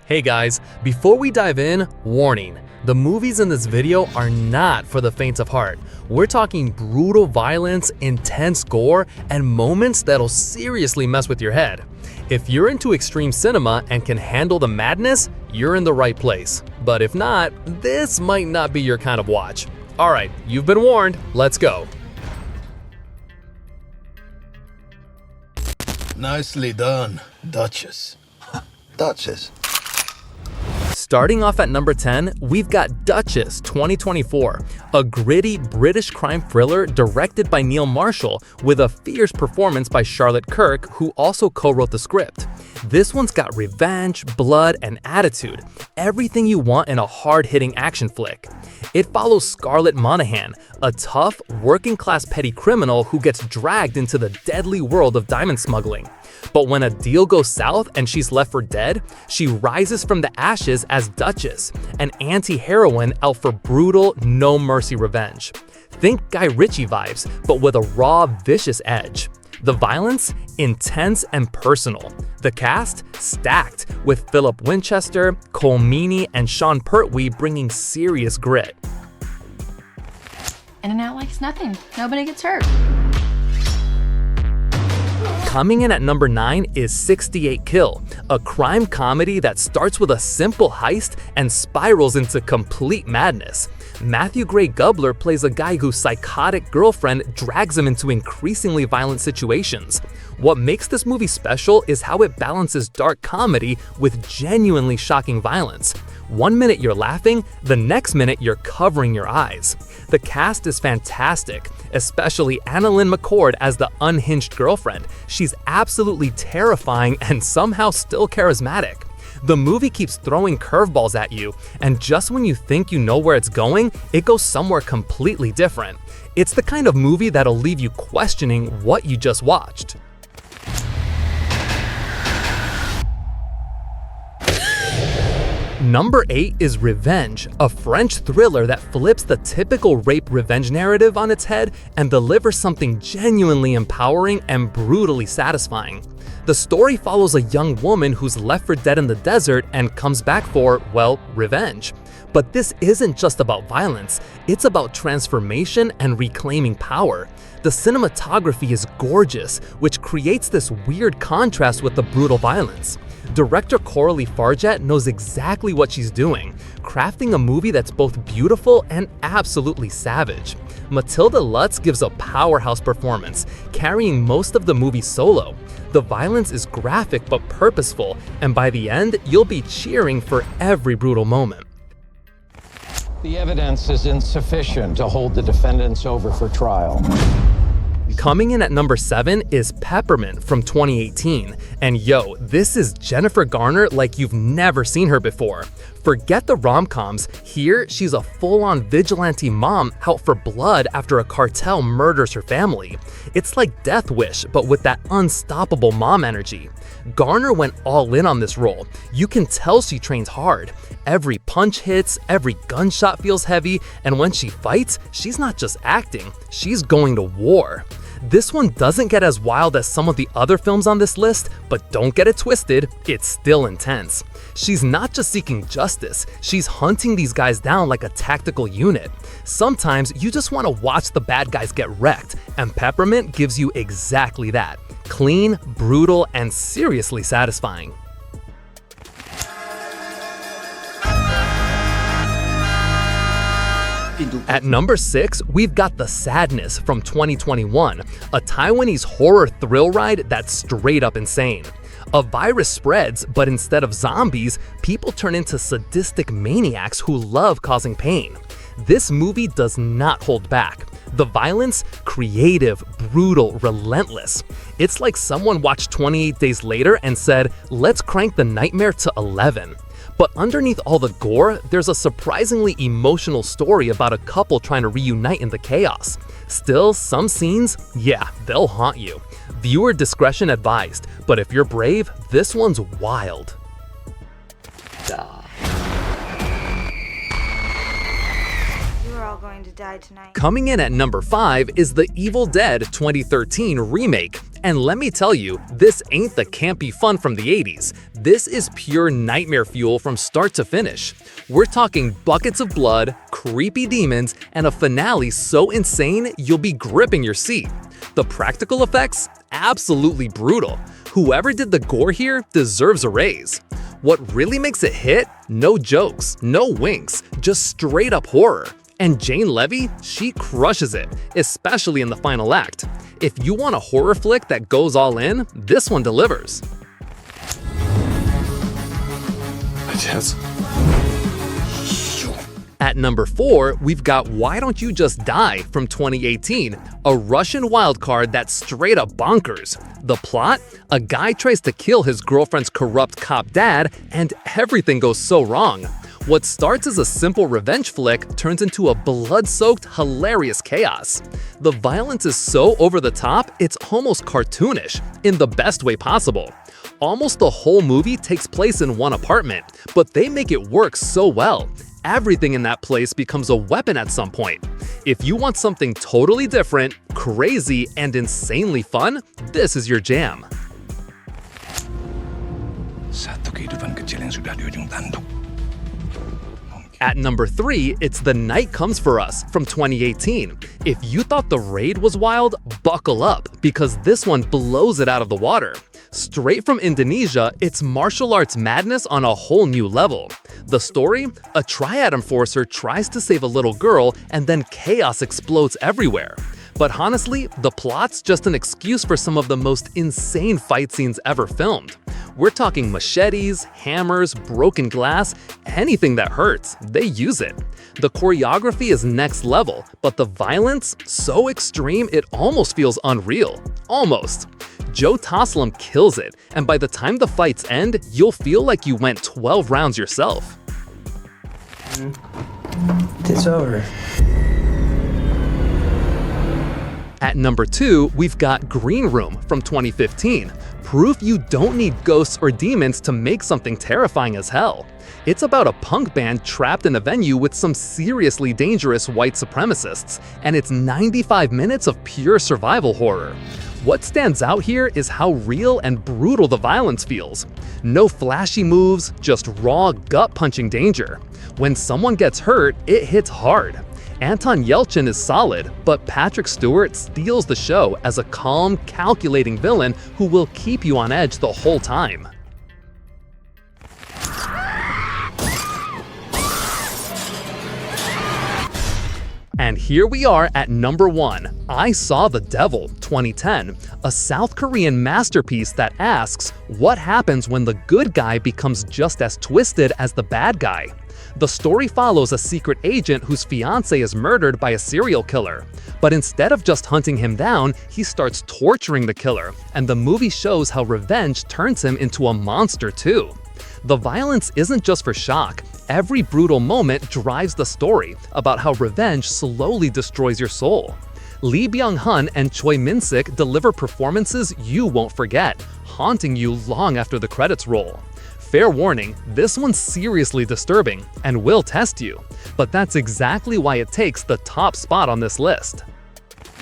Hey guys, before we dive in, warning. The movies in this video are not for the faint of heart. We're talking brutal violence, intense gore, and moments that'll seriously mess with your head. If you're into extreme cinema and can handle the madness, you're in the right place. But if not, this might not be your kind of watch. Alright, you've been warned, let's go. Nicely done, Duchess. Duchess. Starting off at number 10, we've got Duchess 2024, a gritty British crime thriller directed by Neil Marshall with a fierce performance by Charlotte Kirk, who also co-wrote the script. This one's got revenge, blood, and attitude, everything you want in a hard-hitting action flick. It follows Scarlett Monahan, a tough, working-class petty criminal who gets dragged into the deadly world of diamond smuggling. But when a deal goes south and she's left for dead, she rises from the ashes as Duchess, an anti-heroine out for brutal, no-mercy revenge. Think Guy Ritchie vibes, but with a raw, vicious edge. The violence? Intense and personal. The cast? Stacked, with Philip Winchester, Cole Meany, and Sean Pertwee bringing serious grit. In and out like it's nothing. Nobody gets hurt. Coming in at number 9 is 68 Kill, a crime comedy that starts with a simple heist and spirals into complete madness. Matthew Gray Gubler plays a guy whose psychotic girlfriend drags him into increasingly violent situations. What makes this movie special is how it balances dark comedy with genuinely shocking violence. One minute you're laughing, the next minute you're covering your eyes. The cast is fantastic, especially Annalyn McCord as the unhinged girlfriend. She's absolutely terrifying and somehow still charismatic. The movie keeps throwing curveballs at you, and just when you think you know where it's going, it goes somewhere completely different. It's the kind of movie that'll leave you questioning what you just watched. Number 8 is Revenge, a French thriller that flips the typical rape revenge narrative on its head and delivers something genuinely empowering and brutally satisfying. The story follows a young woman who's left for dead in the desert and comes back for, well, revenge. But this isn't just about violence, it's about transformation and reclaiming power. The cinematography is gorgeous, which creates this weird contrast with the brutal violence. Director Coralie Farjat knows exactly what she's doing, crafting a movie that's both beautiful and absolutely savage. Matilda Lutz gives a powerhouse performance, carrying most of the movie solo. The violence is graphic but purposeful, and by the end, you'll be cheering for every brutal moment. The evidence is insufficient to hold the defendants over for trial. Coming in at number 7 is Peppermint from 2018, and yo, this is Jennifer Garner like you've never seen her before. Forget the rom-coms, here she's a full-on vigilante mom out for blood after a cartel murders her family. It's like Death Wish, but with that unstoppable mom energy. Garner went all in on this role. You can tell she trains hard. Every punch hits, every gunshot feels heavy, and when she fights, she's not just acting, she's going to war. This one doesn't get as wild as some of the other films on this list, but don't get it twisted, it's still intense. She's not just seeking justice, she's hunting these guys down like a tactical unit. Sometimes you just want to watch the bad guys get wrecked, and Peppermint gives you exactly that. Clean, brutal, and seriously satisfying. At number 6, we've got The Sadness from 2021, a Taiwanese horror thrill ride that's straight up insane. A virus spreads, but instead of zombies, people turn into sadistic maniacs who love causing pain. This movie does not hold back. The violence, creative, brutal, relentless. It's like someone watched 28 Days Later and said, let's crank the nightmare to 11. But underneath all the gore, there's a surprisingly emotional story about a couple trying to reunite in the chaos. Still, some scenes, yeah, they'll haunt you. Viewer discretion advised, but if you're brave, this one's wild. Going to die tonight. Coming in at number 5 is The Evil Dead 2013 remake, And let me tell you, this ain't the campy fun from the 80s. This is pure nightmare fuel from start to finish. We're talking buckets of blood, creepy demons, and a finale so insane you'll be gripping your seat. The practical effects? Absolutely brutal. Whoever did the gore here deserves a raise. What really makes it hit? No jokes, no winks, just straight up horror. And Jane Levy, she crushes it, especially in the final act. If you want a horror flick that goes all in, this one delivers. At number 4, we've got Why Don't You Just Die from 2018, a Russian wildcard that's straight up bonkers. The plot? A guy tries to kill his girlfriend's corrupt cop dad, and everything goes so wrong. What starts as a simple revenge flick turns into a blood-soaked, hilarious chaos. The violence is so over the top, it's almost cartoonish, in the best way possible. Almost the whole movie takes place in one apartment, but they make it work so well. Everything in that place becomes a weapon at some point. If you want something totally different, crazy, and insanely fun, this is your jam. At number 3, it's The Night Comes For Us from 2018. If you thought The Raid was wild, buckle up, because this one blows it out of the water. Straight from Indonesia, it's martial arts madness on a whole new level. The story? A triad enforcer tries to save a little girl, and then chaos explodes everywhere. But honestly, the plot's just an excuse for some of the most insane fight scenes ever filmed. We're talking machetes, hammers, broken glass, anything that hurts, they use it. The choreography is next level, but the violence, so extreme it almost feels unreal. Almost. Joe Taslim kills it, and by the time the fights end, you'll feel like you went 12 rounds yourself. It's over. At number 2, we've got Green Room from 2015. Proof you don't need ghosts or demons to make something terrifying as hell. It's about a punk band trapped in a venue with some seriously dangerous white supremacists, and it's 95 minutes of pure survival horror. What stands out here is how real and brutal the violence feels. No flashy moves, just raw, gut-punching danger. When someone gets hurt, it hits hard. Anton Yelchin is solid, but Patrick Stewart steals the show as a calm, calculating villain who will keep you on edge the whole time. And here we are at number 1, I Saw the Devil, 2010, a South Korean masterpiece that asks, what happens when the good guy becomes just as twisted as the bad guy? The story follows a secret agent whose fiancé is murdered by a serial killer. But instead of just hunting him down, he starts torturing the killer, and the movie shows how revenge turns him into a monster too. The violence isn't just for shock. Every brutal moment drives the story about how revenge slowly destroys your soul. Lee Byung-hun and Choi Min-sik deliver performances you won't forget, haunting you long after the credits roll. Fair warning, this one's seriously disturbing and will test you, but that's exactly why it takes the top spot on this list.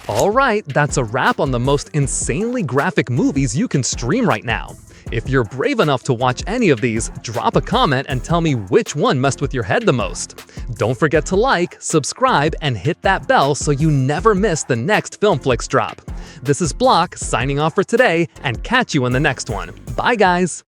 Alright, that's a wrap on the most insanely graphic movies you can stream right now. If you're brave enough to watch any of these, drop a comment and tell me which one messed with your head the most. Don't forget to like, subscribe, and hit that bell so you never miss the next Filmflix drop. This is Block signing off for today, and catch you in the next one. Bye guys!